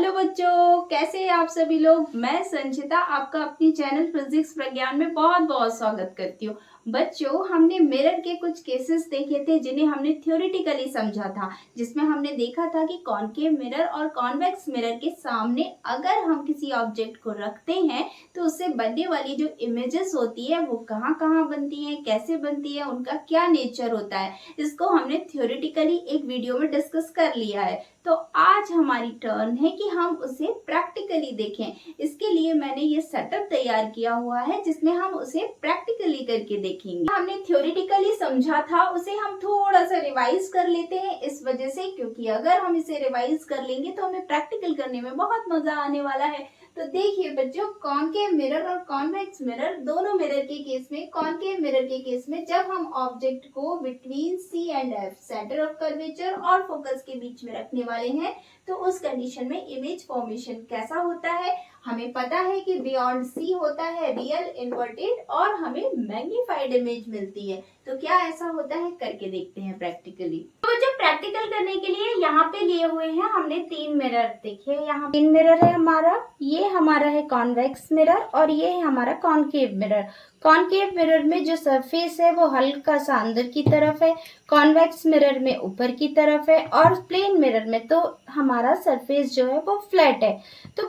Hello बच्चों, कैसे हैं आप सभी लोग। मैं संचिता आपका अपनी चैनल फिजिक्स प्रज्ञान में बहुत बहुत स्वागत करती हूँ। बच्चों, हमने मिरर के कुछ केसेस देखे थे जिन्हें हमने थ्योरेटिकली समझा था, जिसमें हमने देखा था कि कॉनकेव मिरर और कॉन्वेक्स मिरर के सामने अगर हम किसी ऑब्जेक्ट को रखते हैं तो उससे बनने वाली जो इमेजेस होती है वो कहाँ कहाँ बनती है, कैसे बनती है, उनका क्या नेचर होता है, इसको हमने थ्योरेटिकली एक वीडियो में डिस्कस कर लिया है। तो आज हमारी टर्न है कि हम उसे प्रैक्टिकली देखें। इसके लिए मैंने ये सेटअप तैयार किया हुआ है जिसमें हम उसे प्रैक्टिकली करके देखेंगे। हमने थ्योरेटिकली समझा था उसे हम थोड़ा सा रिवाइज कर लेते हैं, इस वजह से क्योंकि अगर हम इसे रिवाइज कर लेंगे तो हमें प्रैक्टिकल करने में बहुत मजा आने वाला है। तो देखिए बच्चों, कॉनकेव मिरर और कॉन्वेक्स मिरर दोनों मिरर के केस में, कॉनकेव मिरर के केस में जब हम ऑब्जेक्ट को between C and F, centre of curvature और फोकस के बीच में रखने वाले हैं तो उस कंडीशन में इमेज फॉर्मेशन कैसा होता है। हमें पता है कि बियॉन्ड सी होता है रियल, इन्वर्टेड और हमें मैग्नीफाइड इमेज मिलती है। तो क्या ऐसा होता है, करके देखते हैं प्रैक्टिकली। तो जो प्रैक्टिकल करने के लिए यहाँ पे लिए हुए हैं हमने 3 मिरर। देखिए यहाँ 3 मिरर है हमारा, ये हमारा है कॉन्वेक्स मिरर और ये है हमारा कॉनकेव मिरर। कॉनकेव मिरर में जो सरफेस है वो हल्का सा अंदर की तरफ है, कॉन्वेक्स मिरर में ऊपर की तरफ है और प्लेन मिरर में तो हमारा सरफेस जो है वो फ्लैट है। तो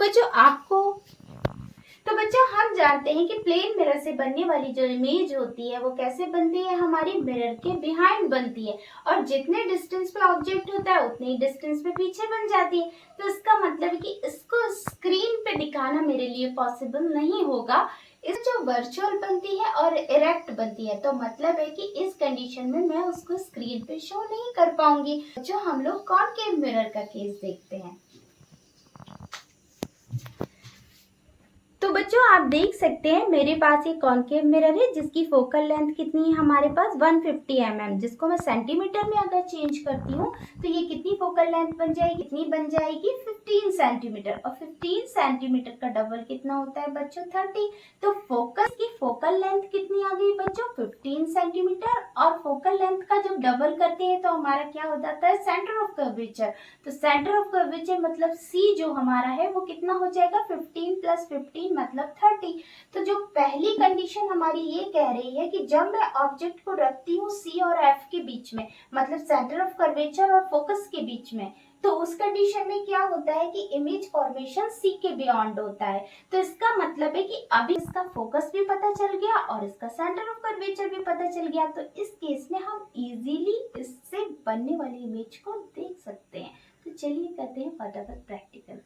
बच्चों हम जानते हैं कि प्लेन मिरर से बनने वाली जो इमेज होती है वो कैसे बनती है, हमारी मिरर के बिहाइंड बनती है और जितने डिस्टेंस पे ऑब्जेक्ट होता है उतने ही डिस्टेंस पे पीछे बन जाती है। तो इसका मतलब है कि इसको स्क्रीन पे दिखाना मेरे लिए पॉसिबल नहीं होगा। इस जो वर्चुअल बनती है और इरेक्ट बनती है, तो मतलब है कि इस कंडीशन में मैं उसको स्क्रीन पे शो नहीं कर पाऊंगी। जो हम लोग कॉनकेव मिरर का केस देखते हैं, तो बच्चों आप देख सकते हैं मेरे पास एक कॉनकेव मिरर है जिसकी फोकल लेंथ कितनी है हमारे पास 150 mm, जिसको मैं सेंटीमीटर में अगर चेंज करती हूँ तो ये कितनी फोकल लेंथ बन जाएगी, कितनी बन जाएगी 15 सेंटीमीटर। और 15 सेंटीमीटर का डबल कितना होता है बच्चों 30। तो फोकस की फोकल लेंथ कितनी आ गई बच्चों 15 सेंटीमीटर और फोकल लेंथ का जब डबल करते हैं तो हमारा क्या हो जाता है सेंटर ऑफ कर्वेचर। तो सेंटर ऑफ कर्वेचर मतलब सी जो हमारा है वो कितना हो जाएगा 15 + 15 मतलब 30। तो जो पहली कंडीशन हमारी ये कह रही है कि जब मैं ऑब्जेक्ट को रखती हूँ सी और एफ के बीच में, मतलब सेंटर ऑफ कर्वेचर और फोकस के बीच में, तो उस कंडीशन में क्या होता है कि इमेज फॉर्मेशन सी के बियॉन्ड होता है। तो इसका मतलब है कि अभी इसका फोकस भी पता चल गया और इसका सेंटर ऑफ कर्वेचर भी पता चल गया। तो इस केस में हम इजीली इससे बनने वाली इमेज को देख सकते हैं। तो चलिए करते हैं फटाफट प्रैक्टिकल।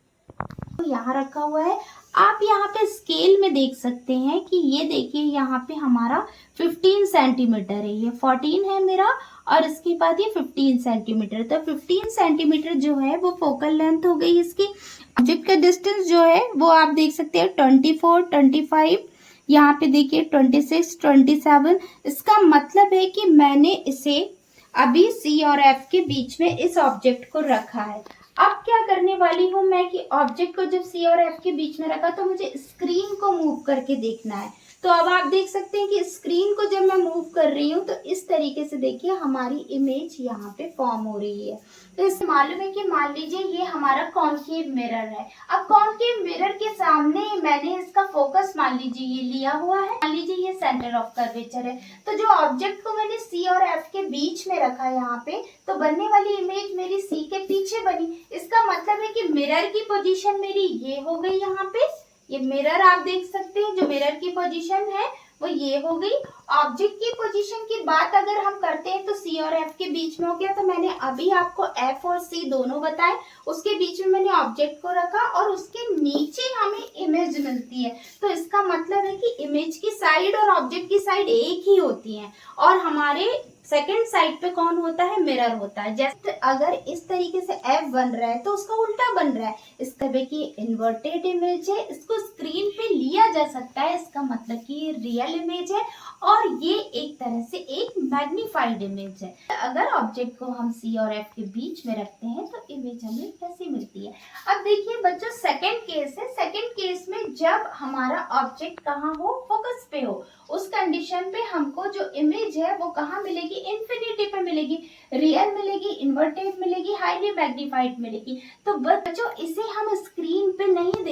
तो यहाँ रखा हुआ है, आप यहाँ पे स्केल में देख सकते हैं कि ये देखिए यहाँ पे हमारा 15 सेंटीमीटर है, ये 14 है मेरा और इसके बाद ये 15 सेंटीमीटर। तो 15 सेंटीमीटर जो है वो फोकल लेंथ हो गई इसकी। ऑब्जेक्ट का डिस्टेंस जो है वो आप देख सकते हैं 24, 25, यहाँ पे देखिए 26, 27। इसका मतलब है कि मैंने इसे अभी सी और एफ के बीच में इस ऑब्जेक्ट को रखा है। अब क्या करने वाली हूँ मैं कि ऑब्जेक्ट को जब सी और एफ के बीच में रखा तो मुझे स्क्रीन को मूव करके देखना है। तो अब आप देख सकते हैं कि स्क्रीन को जब मैं मूव कर रही हूँ तो इस तरीके से देखिए हमारी इमेज यहाँ पे फॉर्म हो रही है। तो इस मालूम है कि मान लीजिए ये हमारा कॉनकेव मिरर है। अब कॉनकेव मिरर के सामने मैंने इसका फोकस मान लीजिए ये लिया हुआ है, मान लीजिए ये सेंटर ऑफ कर्वेचर है। तो जो ऑब्जेक्ट को मैंने सी और एफ के बीच में रखा है यहाँ पे, तो बनने वाली इमेज मेरी सी के पीछे बनी। इसका मतलब है कि मिरर की पोजीशन मेरी ये हो गई, यहाँ पे ये मिरर आप देख सकते हैं जो मिरर की पोजीशन है वो ये हो गई। ऑब्जेक्ट की पोजीशन की बात अगर हम करते हैं तो सी और एफ के बीच में हो गया। तो मैंने अभी आपको एफ और सी दोनों बताए, उसके बीच में मैंने ऑब्जेक्ट को रखा और उसके नीचे हमें इमेज मिलती है। तो इसका मतलब है कि इमेज की साइड और ऑब्जेक्ट की साइड एक ही होती है और हमारे सेकेंड साइड पे कौन होता है, मिरर होता है। जैसे अगर इस तरीके से एफ बन रहा है तो उसका उल्टा बन रहा है, इसका की इन्वर्टेड इमेज है, इसको स्क्रीन पे लिया जा सकता है, इसका मतलब कि ये रियल इमेज है और ये एक तरह से एक मैग्नीफाइड इमेज है। अगर ऑब्जेक्ट को हम सी और एफ के बीच में रखते हैं तो इमेज हमें कैसी मिलती है। अब देखिए बच्चों सेकेंड केस है। सेकेंड केस में जब हमारा ऑब्जेक्ट कहाँ हो, फोकस पे हो, उस कंडीशन पे हमको जो इमेज है वो कहाँ मिलेगी, इन्फिनिटी पे मिलेगी, रियल मिलेगी, इन्वर्टेड मिलेगी, हाईली मैग्नीफाइड मिलेगी। तो बच्चों इसे हम स्क्रीन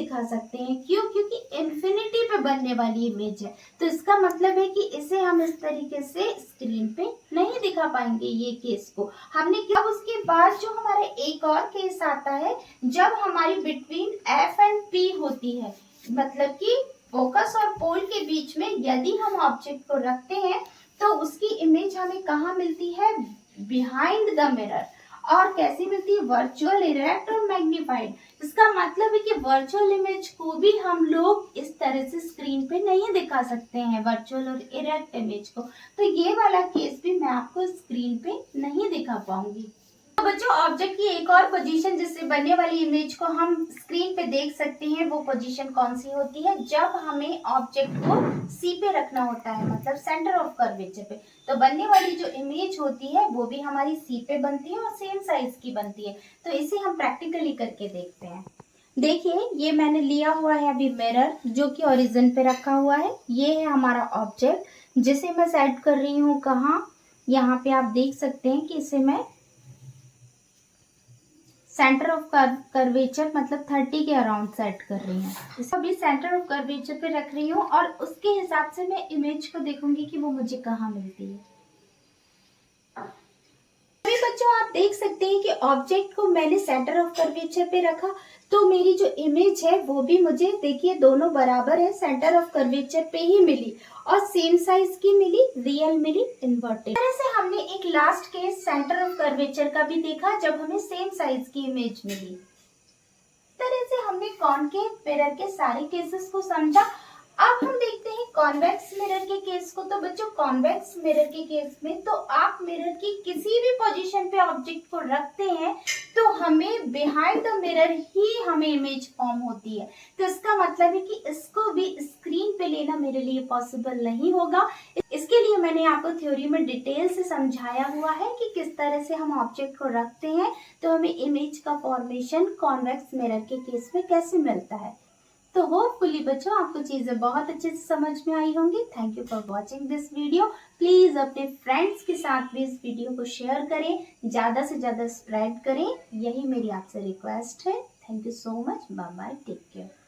दिखा सकते हैं। क्यों? क्योंकि इन्फिनिटी पे बनने वाली इमेज है, तो इसका मतलब है कि इसे हम इस तरीके से स्क्रीन पे नहीं दिखा पाएंगे ये केस को। हमने क्या, उसके बाद जो हमारा एक और केस आता है, जब हमारी बिटवीन एफ एंड पी होती है, मतलब कि फोकस और पोल के बीच में यदि हम ऑब्जेक्ट को रखते हैं तो उसकी इमेज हमें कहाँ मिलती है? Behind the mirror. और कैसी मिलती है? वर्चुअल, इरेक्ट और मैग्नीफाइड। इसका मतलब है कि वर्चुअल इमेज को भी हम लोग इस तरह से स्क्रीन पे नहीं दिखा सकते हैं, वर्चुअल और इरेक्ट इमेज को। तो ये वाला केस भी मैं आपको स्क्रीन पे नहीं दिखा पाऊंगी। तो बच्चों, ऑब्जेक्ट की एक और पोजीशन जिससे बनने वाली इमेज को हम स्क्रीन पे देख सकते हैं, वो पोजीशन कौन सी होती है? जब हमें ऑब्जेक्ट को सी पे रखना होता है, मतलब सेंटर ऑफ कर्वेचर पे, तो बनने वाली जो इमेज होती है वो भी हमारी सी पे बनती है और सेम साइज की बनती है। तो इसे हम प्रैक्टिकली करके देखते हैं। देखिए, ये मैंने लिया हुआ है अभी मिरर, जो कि ओरिजिन पे रखा हुआ है। ये है हमारा ऑब्जेक्ट जिसे मैं सेट कर रही हूँ कहाँ? यहाँ पे आप देख सकते हैं कि इसे मैं सेंटर ऑफ कर्वेचर मतलब 30 के अराउंड सेट कर रही हूँ। इसको अभी सेंटर ऑफ कर्वेचर पे रख रही हूँ और उसके हिसाब से मैं इमेज को देखूंगी कि वो मुझे कहाँ मिलती है। अभी बच्चों, आप देख सकते हैं कि ऑब्जेक्ट को मैंने सेंटर ऑफ कर्वेचर पे रखा, तो मेरी जो इमेज है वो भी मुझे, देखिए, दोनों बराबर है, सेंटर ऑफ कर्वेचर पे ही मिली और सेम साइज की मिली, रियल मिली, इन्वर्टेड। इस तरह से हमने एक last case centre of curvature का भी देखा जब हमें सेम साइज की इमेज मिली। इस तरह से हमने कॉनकेव मिरर के सारे केसेस को समझा। अब हम देखते हैं कॉन्वेक्स मिरर के केस को। तो बच्चों, कॉन्वेक्स मिरर के केस में तो आप मिरर की किसी भी पोजीशन पे ऑब्जेक्ट को रखते हैं तो हमें बिहाइंड द मिरर ही हमें इमेज फॉर्म होती है। तो इसका मतलब है कि इसको भी स्क्रीन पे लेना मेरे लिए पॉसिबल नहीं होगा। इसके लिए मैंने आपको थ्योरी में डिटेल से समझाया हुआ है कि किस तरह से हम ऑब्जेक्ट को रखते हैं तो हमें इमेज का फॉर्मेशन कॉन्वेक्स मिरर के केस में कैसे मिलता है। तो होपफुली बच्चों, आपको चीजें बहुत अच्छे से समझ में आई होंगी। Thank you for watching this video. Please अपने फ्रेंड्स के साथ भी इस वीडियो को शेयर करें, ज्यादा से ज्यादा स्प्रेड करें, यही मेरी आपसे रिक्वेस्ट है। Thank you so much. Bye bye, take care.